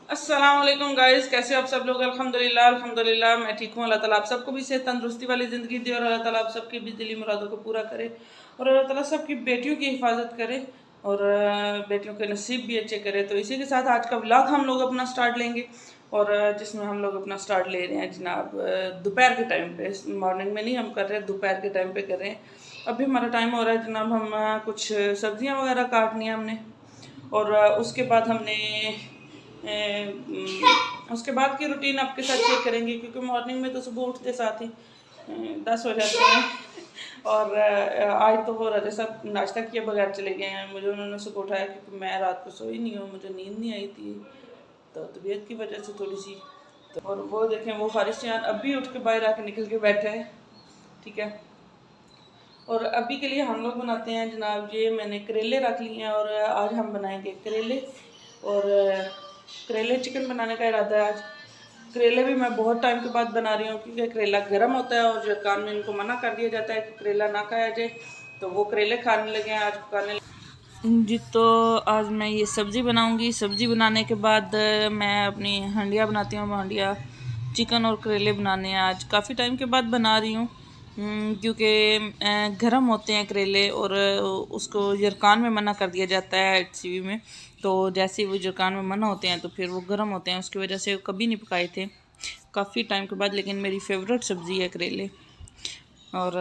अस्सलाम वालेकुम गाइस, कैसे आप सब लोग। अल्हम्दुलिल्लाह अल्हम्दुलिल्लाह मैं ठीक हूँ। अल्लाह ताला आप सबको भी सेहत तंदुरुस्ती वाली ज़िंदगी दे और अल्लाह ताला आप सबकी भी दिली मुरादों को पूरा करे और अल्लाह ताला सबकी बेटियों की हिफाजत करे और बेटियों के नसीब भी अच्छे करे। तो इसी के साथ आज का व्लॉग हम लोग अपना स्टार्ट लेंगे और जिसमें हम लोग अपना स्टार्ट ले रहे हैं जनाब दोपहर के टाइम पे। मॉर्निंग में नहीं हम कर रहे, दोपहर के टाइम पे कर रहे हैं। अभी हमारा टाइम हो रहा है जनाब, हम कुछ सब्जियां वगैरह काटनी है हमने और उसके बाद हमने उसके बाद की रूटीन आपके साथ शेयर करेंगे क्योंकि मॉर्निंग में तो सुबह उठते साथ ही 10 हो जाते हैं और आज तो वो राजा साहब नाश्ता किए बगैर चले गए हैं। मुझे उन्होंने सुबह उठाया क्योंकि मैं रात को सोई नहीं हूँ, मुझे नींद नहीं आई थी तो तबीयत की वजह से थोड़ी सी। तो और वो देखें वो फारिश जान अभी उठ के बाहर आके निकल के बैठे हैं, ठीक है। और अभी के लिए हम लोग बनाते हैं जनाब, ये मैंने करेले रख लिए हैं और आज हम बनाएंगे करेले और करेले चिकन बनाने का इरादा है आज। करेले भी मैं बहुत टाइम के बाद बना रही हूँ क्योंकि करेला गर्म होता है और जरकान में इनको मना कर दिया जाता है कि करेला ना खाया जाए, तो वो करेले खाने लगे हैं आज पकाने जी। तो आज मैं ये सब्ज़ी बनाऊंगी। सब्ज़ी बनाने के बाद मैं अपनी हंडिया बनाती हूँ। हंडिया चिकन और करेले बनाने हैं आज, काफ़ी टाइम के बाद बना रही हूँ क्योंकि गर्म होते हैं करेले और उसको जरकान में मना कर दिया जाता है HCV में। तो जैसे ही वो जरकान में मना होते हैं तो फिर वो गर्म होते हैं, उसकी वजह से कभी नहीं पकाए थे काफ़ी टाइम के बाद। लेकिन मेरी फेवरेट सब्ज़ी है करेले और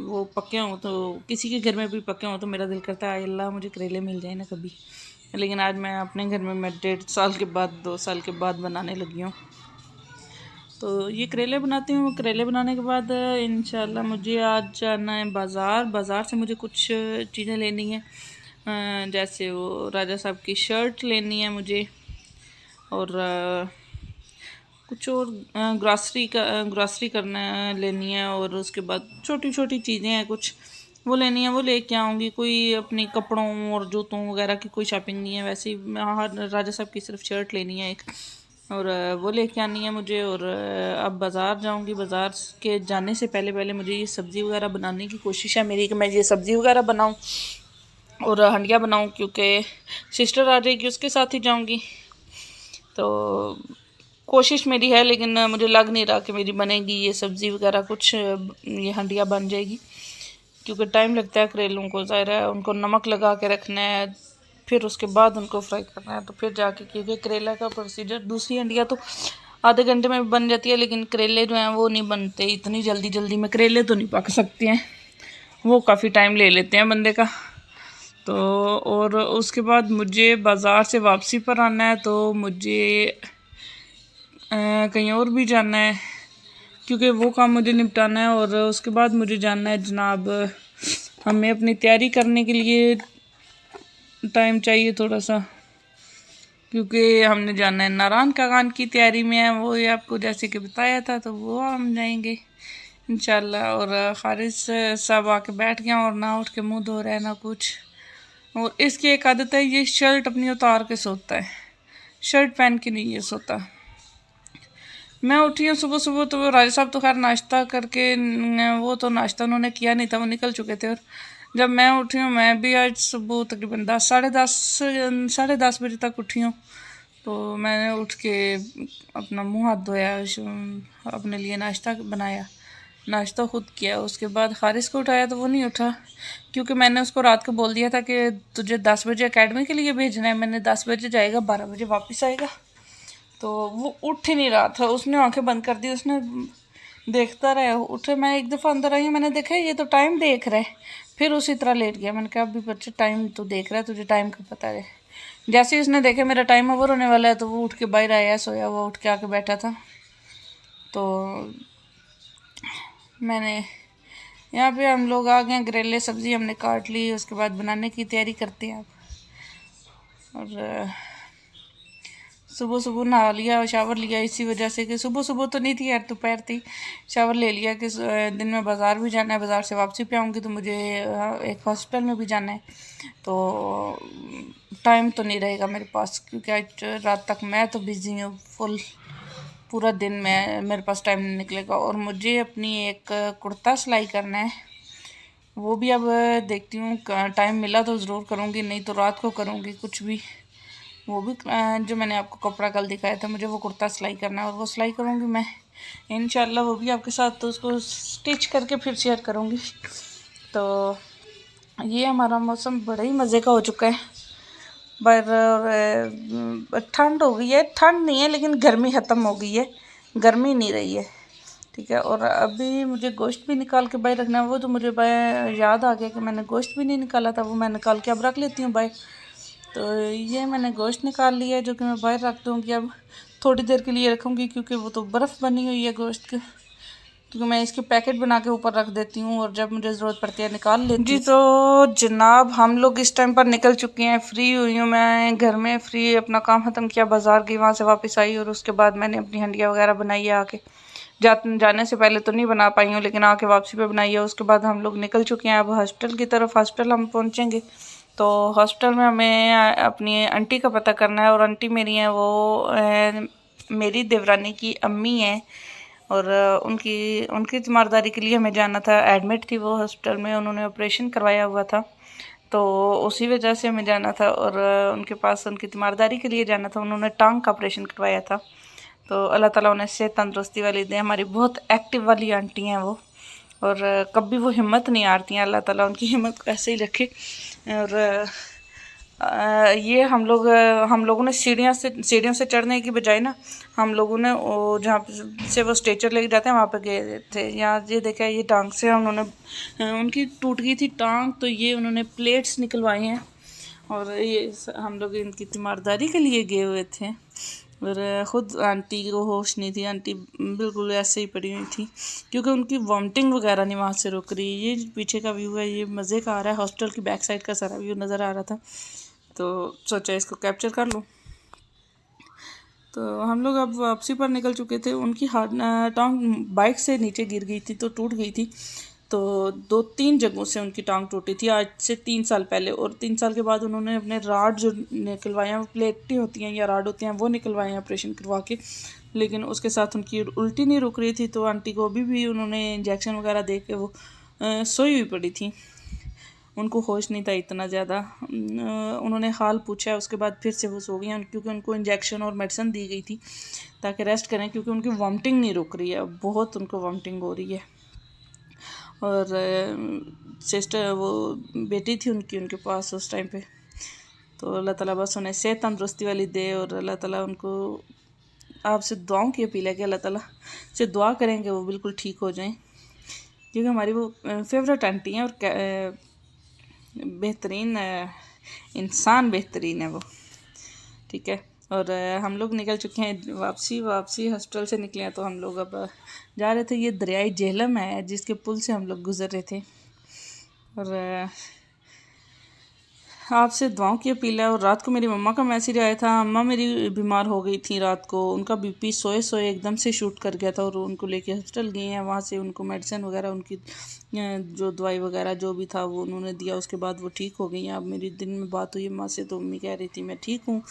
वो पके हों तो किसी के घर में भी पके हों तो मेरा दिल करता है अल्लाह मुझे करेले मिल जाए ना कभी। लेकिन आज मैं अपने घर में मैं 1.5 साल के बाद 2 साल के बाद बनाने लगी हूँ। तो ये करेले बनाती हूँ। करेले बनाने के बाद इंशाल्लाह मुझे आज जाना है बाज़ार। बाज़ार से मुझे कुछ चीज़ें लेनी है, जैसे वो राजा साहब की शर्ट लेनी है मुझे और कुछ और ग्रॉसरी करना लेनी है और उसके बाद छोटी छोटी चीज़ें हैं कुछ वो लेनी है, वो लेके आऊँगी। कोई अपनी कपड़ों और जूतों वगैरह की कोई शॉपिंग नहीं है, वैसे ही हाँ राजा साहब की सिर्फ शर्ट लेनी है एक और वो लेके आनी है मुझे। और अब बाज़ार जाऊंगी। बाज़ार के जाने से पहले पहले मुझे ये सब्ज़ी वगैरह बनाने की कोशिश है मेरी कि मैं ये सब्ज़ी वगैरह बनाऊं और हंडिया बनाऊं क्योंकि सिस्टर आ जाएगी, उसके साथ ही जाऊंगी। तो कोशिश मेरी है लेकिन मुझे लग नहीं रहा कि मेरी बनेगी ये सब्ज़ी वगैरह कुछ, ये हंडिया बन जाएगी क्योंकि टाइम लगता है करेलों को, ज़ाहिर है उनको नमक लगा के रखना है फिर उसके बाद उनको फ्राई करना है तो फिर जाके, क्योंकि करेला का प्रोसीजर, दूसरी हंडिया तो आधे घंटे में बन जाती है लेकिन करेले जो हैं वो नहीं बनते इतनी जल्दी जल्दी में। करेले तो नहीं पक सकते हैं, वो काफ़ी टाइम ले लेते हैं बंदे का। तो और उसके बाद मुझे बाज़ार से वापसी पर आना है तो मुझे कहीं और भी जाना है क्योंकि वो काम मुझे निपटाना है और उसके बाद मुझे जाना है जनाब, हमें अपनी तैयारी करने के लिए टाइम चाहिए थोड़ा सा क्योंकि हमने जाना है नारायण कागान की तैयारी में है, वो ये आपको जैसे कि बताया था तो वो हम जाएंगे इंशाल्लाह। और खारिज साहब आके बैठ गया और ना उठ के मुंह धो रहा है ना कुछ। और इसकी एक आदत है, ये शर्ट अपनी उतार के सोता है, शर्ट पहन के नहीं ये सोता। मैं उठी हूँ सुबह सुबह तो राजा साहब तो खैर नाश्ता करके, वो तो नाश्ता उन्होंने किया नहीं था, वो निकल चुके थे। और जब मैं उठी हूँ मैं भी आज सुबह तकरीबन 10 साढ़े 10 बजे तक उठी हूँ। तो मैंने उठ के अपना मुंह हाथ धोया, अपने लिए नाश्ता बनाया, नाश्ता खुद किया। उसके बाद खारिज को उठाया तो वो नहीं उठा क्योंकि मैंने उसको रात को बोल दिया था कि तुझे 10 बजे एकेडमी के लिए भेजना है, मैंने 10 बजे जाएगा 12 बजे वापस आएगा। तो वो उठ ही नहीं रहा था, उसने आंखें बंद कर दी, उसने देखता रहा उठे। मैं एक दफ़ा अंदर आई, मैंने देखा ये तो टाइम देख रहा है, फिर उसी तरह लेट गया। मैंने कहा अभी बच्चे टाइम तो देख रहा है, तुझे टाइम का पता है। जैसे ही उसने देखे मेरा टाइम ओवर होने वाला है तो वो उठ के बाहर आया, सोया हुआ उठ के आके बैठा था। तो मैंने यहाँ पे हम लोग आ गए, करेले सब्ज़ी हमने काट ली, उसके बाद बनाने की तैयारी करते हैं आप। और सुबह सुबह नहा लिया और शावर लिया इसी वजह से कि सुबह सुबह तो नहीं थी यार, दोपहर थी। शावर ले लिया कि दिन में बाज़ार भी जाना है, बाज़ार से वापसी पे आऊँगी तो मुझे एक हॉस्पिटल में भी जाना है तो टाइम तो नहीं रहेगा मेरे पास क्योंकि आज रात तक मैं तो बिज़ी हूँ फुल, पूरा दिन में मेरे पास टाइम नहीं निकलेगा। और मुझे अपनी एक कुर्ता सिलाई करना है, वो भी अब देखती हूँ टाइम मिला तो ज़रूर करूँगी, नहीं तो रात को करूँगी कुछ भी। वो भी जो मैंने आपको कपड़ा कल दिखाया था, मुझे वो कुर्ता सिलाई करना है और वो सिलाई करूँगी मैं इंशाल्लाह, वो भी आपके साथ, तो उसको स्टिच करके फिर शेयर करूँगी। तो ये हमारा मौसम बड़ा ही मज़े का हो चुका है, पर ठंड हो गई है, ठंड नहीं है लेकिन गर्मी ख़त्म हो गई है, गर्मी नहीं रही है, ठीक है। और अभी मुझे गोश्त भी निकाल के बाहर रखना है, वो तो मुझे याद आ गया कि मैंने गोश्त भी नहीं निकाला था, वो मैं निकाल के अब रख लेती हूँ बाहर। तो ये मैंने गोश्त निकाल लिया है जो कि मैं बाहर रख दूँगी, अब थोड़ी देर के लिए रखूँगी क्योंकि वो तो बर्फ़ बनी हुई है गोश्त की, क्योंकि मैं इसके पैकेट बना के ऊपर रख देती हूँ और जब मुझे ज़रूरत पड़ती है निकाल लेती हूँ। जी तो जनाब हम लोग इस टाइम पर निकल चुके हैं, फ्री हुई हूँ मैं घर में, फ्री अपना काम ख़त्म किया, बाज़ार गई, वहाँ से वापस आई और उसके बाद मैंने अपनी हंडिया वगैरह बनाई है आके, जाने से पहले तो नहीं बना पाई हूँ लेकिन आके वापसी पे बनाई है। उसके बाद हम लोग निकल चुके हैं अब हॉस्टल की तरफ, हॉस्टल हम पहुँचेंगे। तो हॉस्टल में हमें अपनी आंटी का पता करना है और आंटी मेरी हैं वो मेरी देवरानी की अम्मी हैं और उनकी तीमारदारी के लिए हमें जाना था, एडमिट थी वो हॉस्पिटल में, उन्होंने ऑपरेशन करवाया हुआ था तो उसी वजह से हमें जाना था और उनके पास उनकी तीमारदारी के लिए जाना था, उन्होंने टांग का ऑपरेशन करवाया था। तो अल्लाह ताला उन्हें सेहत तंदुरुस्ती वाली दे, हमारी बहुत एक्टिव वाली आंटी हैं वो और कभी वो हिम्मत नहीं हारती हैं, अल्लाह ताला उनकी हिम्मत ऐसे ही रखे। और ये हम लोगों ने सीढ़ियों से चढ़ने की बजाय ना, हम लोगों ने वो जहाँ से वो स्ट्रेचर लेके जाते हैं वहाँ पे गए थे। यहाँ ये देखा, ये टांग से उन्होंने उनकी टूट गई थी टांग, तो ये उन्होंने प्लेट्स निकलवाई हैं और ये हम लोग इनकी तीमारदारी के लिए गए हुए थे। और ख़ुद आंटी को होश नहीं थी, आंटी बिल्कुल ऐसे ही पड़ी हुई थी क्योंकि उनकी वॉमिटिंग वगैरह नहीं वहाँ से रुक रही। ये पीछे का व्यू है, ये मज़े का आ रहा है, हॉस्टल की बैक साइड का सारा व्यू नज़र आ रहा था, तो सोचा इसको कैप्चर कर लूँ। तो हम लोग अब वापसी पर निकल चुके थे, उनकी टांग बाइक से नीचे गिर गई थी तो टूट गई थी, तो 2-3 जगहों से उनकी टांग टूटी थी आज से 3 साल पहले। और 3 साल के बाद उन्होंने अपने राड जो निकलवाए हैं, प्लेटें होती हैं या राड होते हैं, वो निकलवाए हैं ऑपरेशन करवा के, लेकिन उसके साथ उनकी उल्टी नहीं रुक रही थी, तो आंटी को अभी भी उन्होंने इंजेक्शन वगैरह दे के वो सोई हुई पड़ी थी, उनको होश नहीं था इतना ज़्यादा। उन्होंने हाल पूछा है, उसके बाद फिर से वो सो गई हैं क्योंकि उनको इंजेक्शन और मेडिसिन दी गई थी ताकि रेस्ट करें, क्योंकि उनकी वॉमिटिंग नहीं रुक रही है, बहुत उनको वॉमिटिंग हो रही है। और सिस्टर वो बेटी थी उनके पास उस टाइम पे, तो अल्लाह ताला बस उन्हें सेहत तंदुरुस्ती वाली दे और अल्लाह ताला उनको, आपसे दुआओं की अपील है कि अल्लाह ताला से दुआ करेंगे वो बिल्कुल ठीक हो जाएं, क्योंकि हमारी वो फेवरेट आंटी हैं और बेहतरीन इंसान, बेहतरीन है वो, ठीक है। और हम लोग निकल चुके हैं वापसी हॉस्पिटल से निकले हैं, तो हम लोग अब जा रहे थे, ये दरियाई झेलम है जिसके पुल से हम लोग गुज़र रहे थे। और आपसे दुआओं की अपील है। और रात को मेरी मम्मा का मैसेज आया था, अम्मा मेरी बीमार हो गई थी रात को, उनका बीपी सोए एकदम से शूट कर गया था और उनको लेके हॉस्पिटल गए हैं, वहाँ से उनको मेडिसिन वगैरह, उनकी जो दवाई वगैरह जो भी था वो उन्होंने दिया, उसके बाद वो ठीक हो गई हैं। अब मेरी दिन में बात हुई अम्मा से, तो मम्मी कह रही थी मैं ठीक हूँ,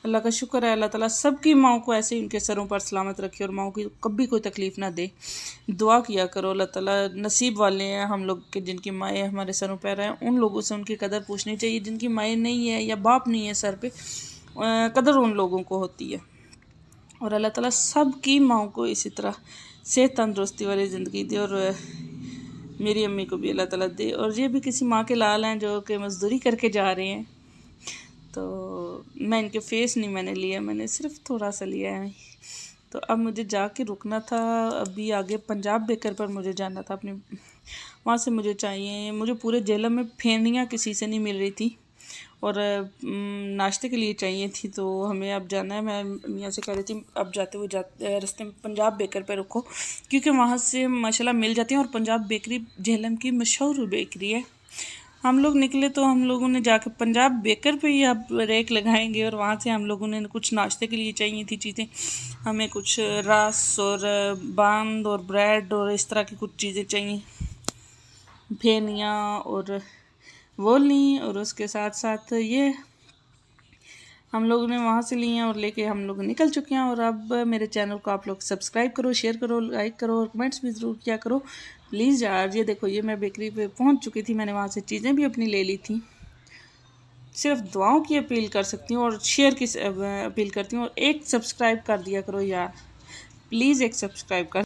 अल्लाह का शुक्र है, अल्लाह ताला सबकी माओं को ऐसे ही उनके सरों पर सलामत रखे और माओं की कभी कोई तकलीफ़ ना दे। दुआ किया करो, अल्लाह ताला नसीब वाले हैं हम लोग के जिनकी माएँ हमारे सरों पर हैं, उन लोगों से उनकी कदर पूछनी चाहिए, जिनकी माएँ नहीं है या बाप नहीं है सर पे, कदर उन लोगों को होती है। और अल्लाह ताला सब की माओं को इसी तरह सेहत तंदुरुस्ती वाली ज़िंदगी दे और मेरी अम्मी को भी अल्लाह ताला दे। और ये भी किसी माँ के लाल हैं जो कि मज़दूरी करके जा रहे हैं, तो मैं इनके फेस नहीं मैंने लिया, मैंने सिर्फ थोड़ा सा लिया है। तो अब मुझे जाके रुकना था, अभी आगे पंजाब बेकर पर मुझे जाना था अपने, वहाँ से मुझे चाहिए, मुझे पूरे जेलम में फेनियाँ किसी से नहीं मिल रही थी और नाश्ते के लिए चाहिए थी, तो हमें अब जाना है। मैं मियाँ से कह रही थी अब जाते हुए रास्ते में पंजाब बेकर पे रुको, क्योंकि वहाँ से माशाल्लाह मिल जाती हैं और पंजाब बेकरी झेलम की मशहूर बेकरी है। हम लोग निकले तो हम लोगों ने जाकर पंजाब बेकर पे ही अब रेक लगाएंगे और वहाँ से हम लोगों ने कुछ नाश्ते के लिए चाहिए थी चीज़ें, हमें कुछ रस और बांद और ब्रेड और इस तरह की कुछ चीज़ें चाहिए, फेनियाँ और वो ली, और उसके साथ साथ ये हम लोगों ने वहाँ से लिए हैं और लेके हम लोग निकल चुके हैं। और अब मेरे चैनल को आप लोग सब्सक्राइब करो, शेयर करो, लाइक करो और कमेंट्स भी ज़रूर किया करो प्लीज़ यार। ये देखो, ये मैं बेकरी पे पहुँच चुकी थी, मैंने वहाँ से चीज़ें भी अपनी ले ली थी, सिर्फ दुआओं की अपील कर सकती हूँ और शेयर की अपील करती हूँ। और एक सब्सक्राइब कर दिया करो यार, प्लीज़ एक सब्सक्राइब कर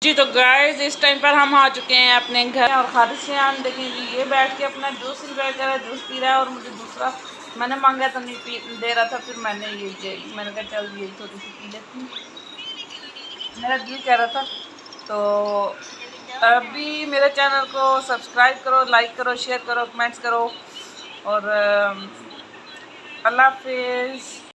जी। तो गाइस इस टाइम पर हम आ चुके हैं अपने घर और खारिज से हम देखें जी, ये बैठ के अपना जूस इंजॉय कर रहा है, जूस पी रहा है। और मुझे दूसरा मैंने मांगा तो नहीं पी दे रहा था, फिर मैंने मैंने कहा चल ये थोड़ी सी पी लेती हूँ, मेरा दिल कह रहा था। तो अभी मेरे चैनल को सब्सक्राइब करो, लाइक करो, शेयर करो, कमेंट्स करो और अल्लाह हाफिज़।